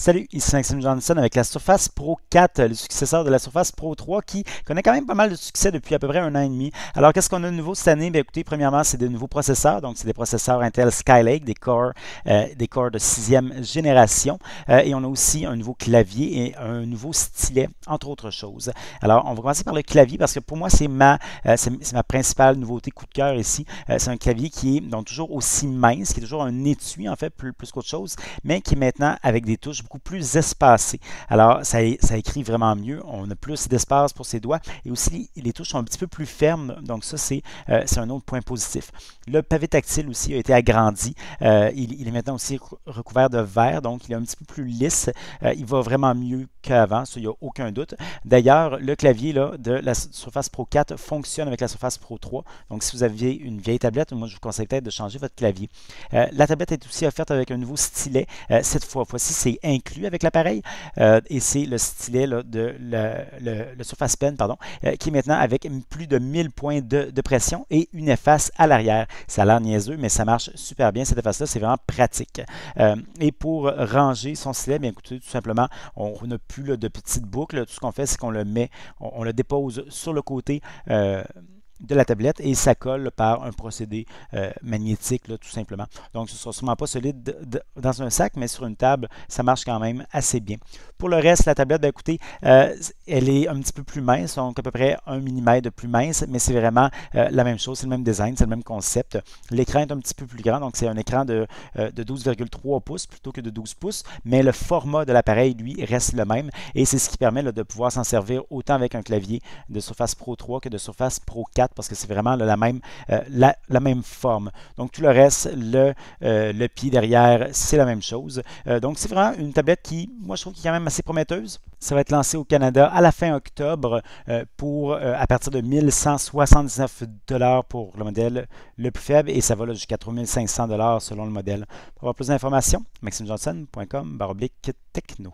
Salut, ici Maxime Johnson avec la Surface Pro 4, le successeur de la Surface Pro 3 qui connaît quand même pas mal de succès depuis à peu près un an et demi. Alors, qu'est-ce qu'on a de nouveau cette année? Bien, écoutez, premièrement, c'est de nouveaux processeurs. Donc, c'est des processeurs Intel Skylake, des cores de sixième génération. Et on a aussi un nouveau clavier et un nouveau stylet, entre autres choses. Alors, on va commencer par le clavier parce que pour moi, c'est ma principale nouveauté coup de cœur ici. C'est un clavier qui est donc toujours aussi mince, qui est toujours un étui en fait, plus qu'autre chose, mais qui est maintenant avec des touches beaucoup plus espacées. Alors, ça écrit vraiment mieux. On a plus d'espace pour ses doigts et aussi les touches sont un petit peu plus fermes. Donc, ça, c'est un autre point positif. Le pavé tactile aussi a été agrandi. Il est maintenant aussi recouvert de verre, donc il est un petit peu plus lisse. Il va vraiment mieux qu'avant, ça, il n'y a aucun doute. D'ailleurs, le clavier là, de la Surface Pro 4 fonctionne avec la Surface Pro 3. Donc, si vous aviez une vieille tablette, moi, je vous conseille peut-être de changer votre clavier. La tablette est aussi offerte avec un nouveau stylet. Cette fois-ci, c'est inclus avec l'appareil et c'est le stylet là, de le Surface Pen, pardon, qui est maintenant avec plus de 1000 points de pression et une efface à l'arrière. Ça a l'air niaiseux, mais ça marche super bien. Cette efface-là, c'est vraiment pratique. Et pour ranger son stylet, bien écoutez, tout simplement, on n'a plus là, de petites boucles. Tout ce qu'on fait, c'est qu'on le met, on le dépose sur le côté de la tablette et ça colle par un procédé magnétique, là, tout simplement. Donc, ce ne sera sûrement pas solide dans un sac, mais sur une table, ça marche quand même assez bien. Pour le reste, la tablette, bien, écoutez, elle est un petit peu plus mince, donc à peu près 1 mm de plus mince, mais c'est vraiment la même chose, c'est le même design, c'est le même concept. L'écran est un petit peu plus grand, donc c'est un écran de 12,3 pouces plutôt que de 12 pouces, mais le format de l'appareil, lui, reste le même et c'est ce qui permet là, de pouvoir s'en servir autant avec un clavier de Surface Pro 3 que de Surface Pro 4 parce que c'est vraiment là, la même forme. Donc tout le reste, le pied derrière, c'est la même chose. Donc c'est vraiment une tablette qui, moi je trouve, qui est quand même assez prometteuse. Ça va être lancé au Canada à la fin octobre pour à partir de 1179 $ pour le modèle le plus faible et ça va jusqu'à 3500 $ selon le modèle. Pour avoir plus d'informations, maximjohnson.com/techno.